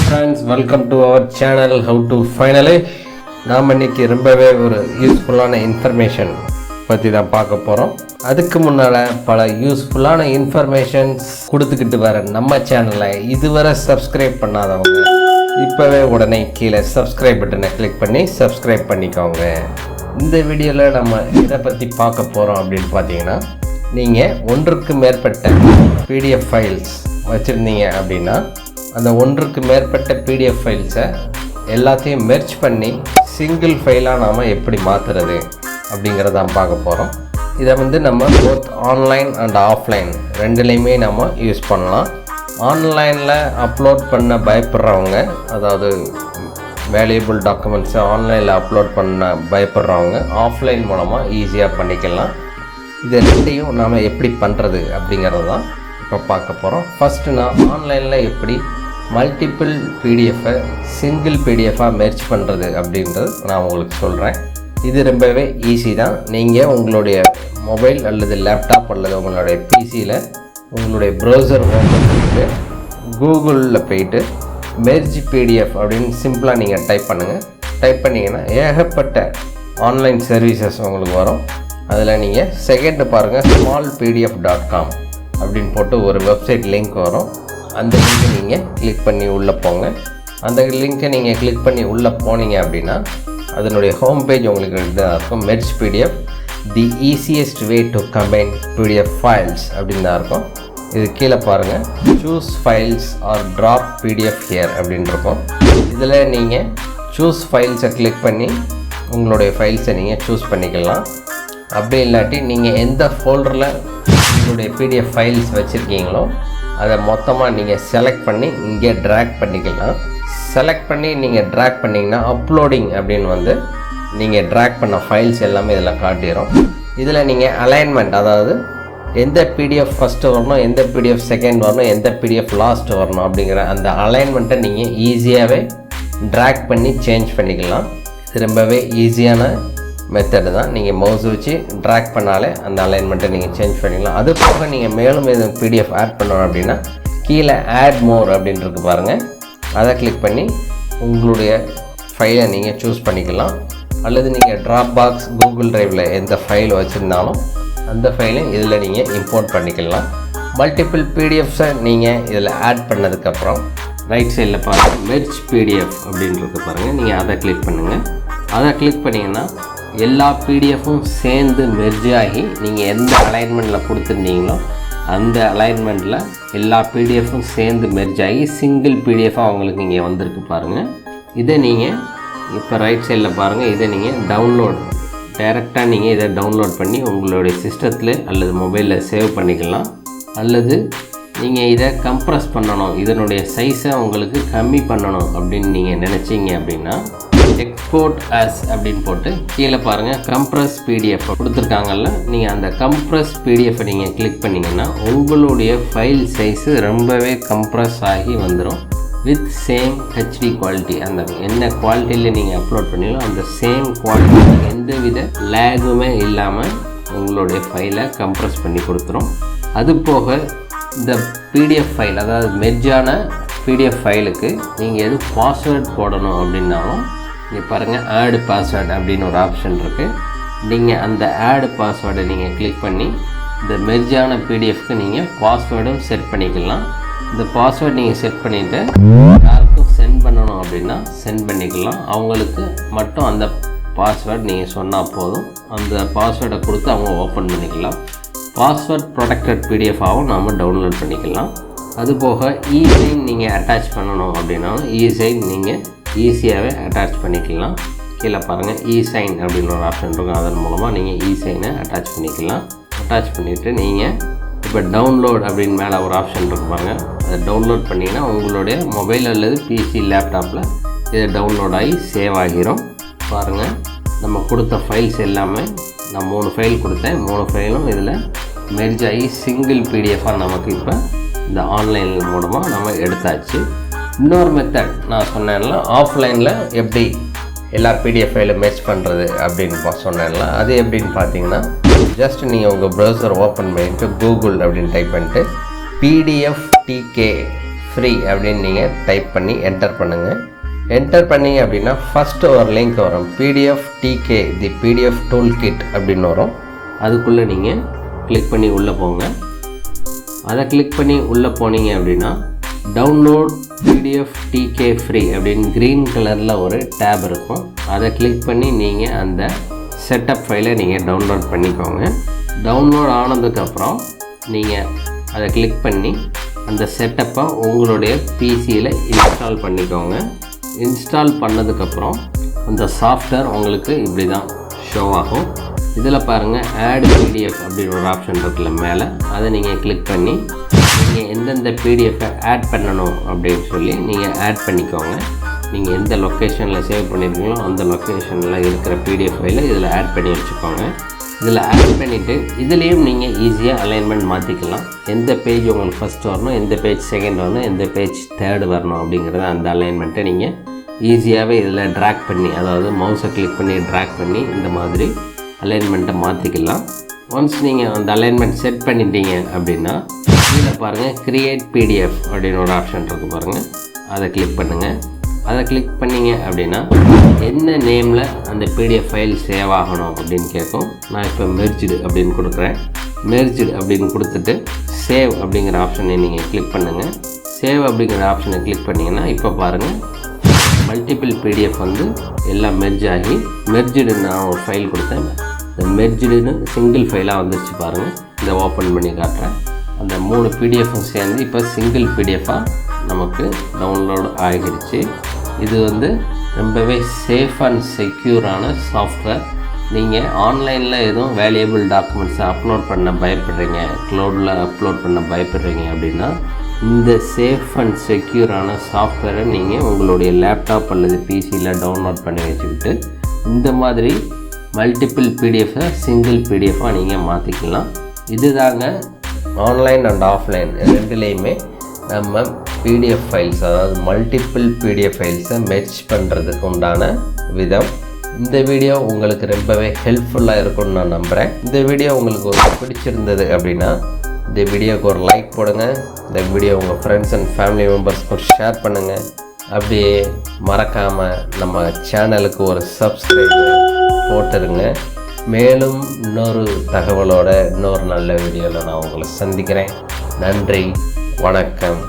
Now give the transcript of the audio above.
friends, welcome to our channel HowToFinally. நாம் இன்னைக்கு ரொம்பவே ஒரு யூஸ்ஃபுல்லான இன்ஃபர்மேஷன் பற்றி தான் பார்க்க போகிறோம். அதுக்கு முன்னால் பல யூஸ்ஃபுல்லான இன்ஃபர்மேஷன்ஸ் கொடுத்துக்கிட்டு வர நம்ம சேனலை இதுவரை சப்ஸ்கிரைப் பண்ணாதவங்க இப்போவே உடனே கீழே சப்ஸ்கிரைப் பட்டனை கிளிக் பண்ணி சப்ஸ்கிரைப் பண்ணிக்கோங்க. இந்த வீடியோவில் நம்ம இதை பற்றி பார்க்க போகிறோம் அப்படின்னு பார்த்தீங்கன்னா, நீங்கள் ஒன்றுக்கு மேற்பட்ட பிடிஎஃப் ஃபைல்ஸ் வச்சுருந்தீங்க அப்படின்னா அந்த ஒன்றுக்கு மேற்பட்ட பிடிஎஃப் ஃபைல்ஸை எல்லாத்தையும் மெர்ஜ் பண்ணி சிங்கிள் ஃபைலாக நாம் எப்படி மாற்றுறது அப்படிங்கிறதான் பார்க்க போகிறோம். இதை நம்ம போத் ஆன்லைன் அண்ட் ஆஃப்லைன் ரெண்டுலேயுமே நம்ம யூஸ் பண்ணலாம். ஆன்லைனில் அப்லோட் பண்ண பயப்படுறவங்க, அதாவது வேல்யூபிள் டாக்குமெண்ட்ஸை ஆன்லைனில் அப்லோட் பண்ண பயப்படுறவங்க ஆஃப்லைன் மூலமாக ஈஸியாக பண்ணிக்கலாம். இது ரெண்டையும் நாம் எப்படி பண்ணுறது அப்படிங்கிறது தான் இப்போ பார்க்க போகிறோம். ஃபஸ்ட்டு நான் ஆன்லைனில் எப்படி மல்டிபிள் பிடிஎஃப்பை சிங்கிள் பிடிஎஃபாக மெர்ஜ் பண்ணுறது அப்படின்றது நான் உங்களுக்கு சொல்கிறேன். இது ரொம்பவே ஈஸி தான். நீங்கள் உங்களுடைய மொபைல் அல்லது லேப்டாப் அல்லது உங்களுடைய பிசியில் உங்களுடைய ப்ரௌசர் ஓப்பன் பண்ணிட்டு கூகுளில் போயிட்டு மெர்ஜ் பிடிஎஃப் அப்படின்னு சிம்பிளாக நீங்கள் டைப் பண்ணுங்கள். டைப் பண்ணிங்கன்னா ஏகப்பட்ட ஆன்லைன் சர்வீசஸ் உங்களுக்கு வரும். அதில் நீங்கள் செகண்டு பாருங்கள், smallpdf.com அப்படின்னு போட்டு ஒரு வெப்சைட் லிங்க் வரும். அந்த லிங்க்கை நீங்கள் கிளிக் பண்ணி உள்ளே போங்க. அந்த லிங்க்கை நீங்கள் கிளிக் பண்ணி உள்ளே போனீங்க அப்படின்னா அதனுடைய ஹோம் பேஜ் உங்களுக்கு இதாக இருக்கும். Merge PDF the easiest way to combine PDF files அப்படின்னு தான் இருக்கும். இது கீழே பாருங்கள், choose files or drop PDF here அப்படின்னு இருக்கும். இதில் நீங்கள் சூஸ் ஃபைல்ஸை கிளிக் பண்ணி உங்களுடைய ஃபைல்ஸை நீங்கள் சூஸ் பண்ணிக்கலாம். அப்படி இல்லாட்டி நீங்கள் எந்த ஃபோல்டரில் உங்களுடைய பிடிஎஃப் ஃபைல்ஸ் வச்சுருக்கீங்களோ அதை மொத்தமாக நீங்கள் செலக்ட் பண்ணி இங்கே ட்ராக் பண்ணிக்கலாம். செலக்ட் பண்ணி நீங்கள் ட்ராக் பண்ணிங்கன்னா அப்லோடிங் அப்படின்னு நீங்கள் ட்ராக் பண்ண ஃபைல்ஸ் எல்லாமே இதில் காட்டிடும். இதில் நீங்கள் அலைன்மெண்ட், அதாவது எந்த பிடிஎஃப் ஃபஸ்ட்டு வரணும், எந்த பிடிஎஃப் செகண்ட் வரணும், எந்த பிடிஎஃப் லாஸ்ட் வரணும் அப்படிங்கிற அந்த அலைன்மெண்ட்டை நீங்கள் ஈஸியாகவே ட்ராக் பண்ணி சேஞ்ச் பண்ணிக்கலாம். இது ரொம்பவே ஈஸியான மெத்தடு தான். நீங்கள் மவுஸ் வச்சு ட்ராக் பண்ணாலே அந்த அலைன்மெண்ட்டை நீங்கள் சேஞ்ச் பண்ணிக்கலாம். அது போக நீங்கள் மேலும் எதுவும் பிடிஎஃப் ஆட் பண்ணணும் அப்படின்னா கீழே ஆட் மோர் அப்படின்ட்டு பாருங்கள், அதை கிளிக் பண்ணி உங்களுடைய ஃபைலை நீங்கள் சூஸ் பண்ணிக்கலாம். அல்லது நீங்கள் ட்ராப் பாக்ஸ், கூகுள் ட்ரைவில் எந்த ஃபைல் வச்சுருந்தாலும் அந்த ஃபைலை இதில் நீங்கள் இம்போர்ட் பண்ணிக்கலாம். மல்டிபிள் பிடிஎஃப்ஸை நீங்கள் இதில் ஆட் பண்ணதுக்கப்புறம் ரைட் சைடில் பாருங்கள், மெர்ஜ் பிடிஎஃப் அப்படின்றது பாருங்கள், நீங்கள் அதை கிளிக் பண்ணுங்கள். அதை கிளிக் பண்ணிங்கன்னா எல்லா பிடிஎஃப்பும் சேர்ந்து மெர்ஜ் ஆகி நீங்கள் எந்த அலைன்மெண்ட்டில் கொடுத்துருந்தீங்களோ அந்த அலைன்மெண்ட்டில் எல்லா பிடிஎஃப்பும் சேர்ந்து மெர்ஜ் ஆகி சிங்கிள் பிடிஎஃபாக உங்களுக்கு இங்கே வந்திருக்கு பாருங்கள். இதை நீங்கள் இப்போ ரைட் சைடில் பாருங்கள், இதை நீங்கள் டவுன்லோட் டைரெக்டாக நீங்கள் இதை டவுன்லோட் பண்ணி உங்களுடைய சிஸ்டத்தில் அல்லது மொபைலில் சேவ் பண்ணிக்கலாம். அல்லது நீங்கள் இதை கம்ப்ரஸ் பண்ணணும், இதனுடைய சைஸை உங்களுக்கு கம்மி பண்ணணும் அப்படின்னு நீங்கள் நினச்சிங்க அப்படின்னா எக்ஸ்போர்ட் ஆஸ் அப்படின்னு போட்டு கீழே பாருங்கள் கம்ப்ரஸ் பிடிஎஃப் கொடுத்துருக்காங்கல்ல, நீங்கள் அந்த கம்ப்ரஸ் பிடிஎஃப்பை நீங்கள் கிளிக் பண்ணிங்கன்னா உங்களுடைய ஃபைல் சைஸு ரொம்பவே கம்ப்ரஸ் ஆகி வந்துடும். வித் சேம் ஹெச்டி குவாலிட்டி, அந்த என்ன குவாலிட்டியில் நீங்கள் அப்லோட் பண்ணீங்களோ அந்த சேம் குவாலிட்டி எந்தவித லேகுமே இல்லாமல் உங்களுடைய ஃபைலை கம்ப்ரஸ் பண்ணி கொடுத்துரும். அது போக இந்த பிடிஎஃப் ஃபைல், அதாவது மெர்ஜான பிடிஎஃப் ஃபைலுக்கு நீங்கள் எதுவும் பாஸ்வேர்ட் போடணும் அப்படின்னாலும் இங்கே பாருங்கள், ஆட் பாஸ்வேர்டு அப்படின்னு ஒரு ஆப்ஷன் இருக்குது. நீங்கள் அந்த ஆட் பாஸ்வேர்டை நீங்கள் கிளிக் பண்ணி இந்த மெர்ஜான பிடிஎஃப்க்கு நீங்கள் பாஸ்வேர்டும் செட் பண்ணிக்கலாம். இந்த பாஸ்வேர்டு நீங்கள் செட் பண்ணிவிட்டு யாருக்கும் சென்ட் பண்ணணும் அப்படின்னா சென்ட் பண்ணிக்கலாம். அவங்களுக்கு மட்டும் அந்த பாஸ்வேர்டு நீங்கள் சொன்னால் போதும். அந்த பாஸ்வேர்டை கொடுத்து அவங்க ஓப்பன் பண்ணிக்கலாம். பாஸ்வேர்ட் ப்ரொடெக்டட் பிடிஎஃபாகவும் நாம் டவுன்லோட் பண்ணிக்கலாம். அதுபோக இசைன் நீங்கள் அட்டாச் பண்ணணும் அப்படின்னாலும் இசைன் நீங்கள் ஈஸியாகவே அட்டாச் பண்ணிக்கலாம். கீழே பாருங்கள், இசைன் அப்படின்னு ஒரு ஆப்ஷன் இருக்கும். அதன் மூலமாக நீங்கள் இசைனை அட்டாச் பண்ணிக்கலாம். அட்டாச் பண்ணிவிட்டு நீங்கள் இப்போ டவுன்லோட் அப்படின்னு மேலே ஒரு ஆப்ஷன் இருக்கும் பாருங்கள், அதை டவுன்லோட் பண்ணிங்கன்னா உங்களுடைய மொபைல் அல்லது பிசி லேப்டாப்பில் இது டவுன்லோட் ஆகி சேவ் ஆகிரும். பாருங்கள், நம்ம கொடுத்த ஃபைல்ஸ் எல்லாமே, நான் 3 ஃபைல் கொடுத்தேன், 3 ஃபைலும் இதில் மெர்ஜ் ஆகி சிங்கிள் பிடிஎஃபாக நமக்கு இப்போ இந்த ஆன்லைன் மூலமாக நம்ம எடுத்தாச்சு. இன்னொரு மெத்தட் நான் சொன்னேன்ல, ஆஃப்லைனில் எப்படி எல்லா பிடிஎஃப் ஃபைலும் மெர்ஜ் பண்ணுறது அப்படின்னு சொன்னேன்ல, அது எப்படின்னு பார்த்தீங்கன்னா ஜஸ்ட் நீங்கள் உங்கள் ப்ரௌசர் ஓப்பன் பண்ணிட்டு கூகுள் அப்படின்னு டைப் பண்ணிட்டு PDF TK ஃப்ரீ அப்படின்னு நீங்கள் டைப் பண்ணி என்டர் பண்ணுங்கள். என்டர் பண்ணிங்க அப்படின்னா ஃபஸ்ட்டு ஒரு லிங்க் வரும், பிடிஎஃப் டிகே தி பிடிஎஃப் டூல் கிட் அப்படின்னு வரும். அதுக்குள்ளே நீங்கள் கிளிக் பண்ணி உள்ளே போங்க. அதை கிளிக் பண்ணி உள்ளே போனீங்க அப்படின்னா டவுன்லோட் பிடிஎஃப் டிகே ஃப்ரீ அப்படின்னு க்ரீன் கலரில் ஒரு டேப் இருக்கும். அதை கிளிக் பண்ணி நீங்கள் அந்த செட்டப் ஃபைலை நீங்கள் டவுன்லோட் பண்ணிக்கோங்க. டவுன்லோட் ஆனதுக்கப்புறம் நீங்கள் அதை கிளிக் பண்ணி அந்த செட்டப்பை உங்களுடைய பிசியில் இன்ஸ்டால் பண்ணிக்கோங்க. இன்ஸ்டால் பண்ணதுக்கப்புறம் அந்த சாஃப்ட்வேர் உங்களுக்கு இப்படி தான் ஷோ ஆகும். இதில் பாருங்கள் ஆட் பிடிஎஃப் அப்படின்னு ஒரு ஆப்ஷன் இருக்குல்ல மேலே, அதை நீங்கள் கிளிக் பண்ணி நீங்கள் எந்தெந்த பிடிஎஃப்பை ஆட் பண்ணணும் அப்படின்னு சொல்லி நீங்கள் ஆட் பண்ணிக்கோங்க. நீங்கள் எந்த லொக்கேஷனில் சேவ் பண்ணியிருக்கீங்களோ அந்த லொக்கேஷனில் இருக்கிற பிடிஎஃப் ஃபைலை இதில் ஆட் பண்ணி வச்சுக்கோங்க. இதில் ஆட் பண்ணிவிட்டு இதுலேயும் நீங்கள் ஈஸியாக அலைன்மெண்ட் மாற்றிக்கலாம். எந்த பேஜ் உங்களுக்கு ஃபஸ்ட் வரணும், எந்த பேஜ் செகண்ட் வரணும், எந்த பேஜ் தேர்டு வரணும் அப்படிங்கிறத அந்த அலைன்மெண்ட்டை நீங்கள் ஈஸியாகவே இதில் ட்ராக் பண்ணி, அதாவது மவுஸை கிளிக் பண்ணி ட்ராக் பண்ணி இந்த மாதிரி அலைன்மெண்ட்டை மாற்றிக்கலாம். ஒன்ஸ் நீங்கள் அந்த அலைன்மெண்ட் செட் பண்ணிட்டீங்க அப்படின்னா கீழே பாருங்கள் கிரியேட் பிடிஎஃப் அப்படின்னு ஒரு ஆப்ஷன் இருக்குது பாருங்கள், அதை கிளிக் பண்ணுங்கள். அதை கிளிக் பண்ணிங்க அப்படின்னா என்ன நேமில் அந்த பிடிஎஃப் ஃபைல் சேவ் ஆகணும் அப்படின்னு கேட்கும். நான் இப்போ மெர்ஜ்டு அப்படின்னு கொடுக்குறேன். மெர்ஜ்டு அப்படின்னு கொடுத்துட்டு சேவ் அப்படிங்கிற ஆப்ஷனை நீங்கள் கிளிக் பண்ணுங்கள். சேவ் அப்படிங்கிற ஆப்ஷனை கிளிக் பண்ணிங்கன்னா இப்போ பாருங்கள் மல்டிபிள் பிடிஎஃப் வந்து எல்லாம் மெர்ஜ் ஆகி மெர்ஜ்டு நான் ஒரு ஃபைல் கொடுத்தேன். இந்த மெர்ஜ்டுன்னு சிங்கிள் ஃபைலாக வந்துருச்சு பாருங்கள். இதை ஓப்பன் பண்ணி காட்டுறேன். அந்த 3 பிடிஎஃப்பும் சேர்ந்து இப்போ சிங்கிள் பிடிஎஃபாக நமக்கு டவுன்லோடு ஆகிடுச்சு. இது வந்து ரொம்பவே சேஃப் அண்ட் செக்யூரான சாஃப்ட்வேர். நீங்கள் ஆன்லைனில் எதுவும் வேல்யூபிள் டாக்குமெண்ட்ஸை அப்லோட் பண்ண பயப்படுறீங்க, க்ளவுடில் அப்லோட் பண்ண பயப்படுறீங்க அப்படின்னா இந்த சேஃப் அண்ட் செக்யூரான சாஃப்ட்வேரை நீங்கள் உங்களுடைய லேப்டாப் அல்லது பிசியில் டவுன்லோட் பண்ணி வச்சுக்கிட்டு இந்த மாதிரி மல்டிபிள் பிடிஎஃப்பை சிங்கிள் பிடிஎஃபாக நீங்கள் மாற்றிக்கலாம். இதுதாங்க ஆன்லைன் அண்ட் ஆஃப்லைன் ரெண்டுலேயுமே நம்ம பிடிஎஃப் ஃபைல்ஸ், அதாவது மல்டிபிள் பிடிஎஃப் ஃபைல்ஸை மெர்ஜ் பண்ணுறதுக்கு உண்டான விதம். இந்த வீடியோ உங்களுக்கு ரொம்பவே ஹெல்ப்ஃபுல்லாக இருக்கும்னு நான் நம்புகிறேன். இந்த வீடியோ உங்களுக்கு ஒரு பிடிச்சிருந்தது அப்படின்னா இந்த வீடியோவுக்கு ஒரு லைக் போடுங்க. இந்த வீடியோ உங்கள் ஃப்ரெண்ட்ஸ் அண்ட் ஃபேமிலி மெம்பர்ஸ்க்கு ஷேர் பண்ணுங்கள். அப்படியே மறக்காமல் நம்ம சேனலுக்கு ஒரு சப்ஸ்கிரைப் போட்டுருங்க. மேலும் இன்னொரு தகவலோட இன்னொரு நல்ல வீடியோவில் நான் உங்களை சந்திக்கிறேன். நன்றி, வணக்கம்.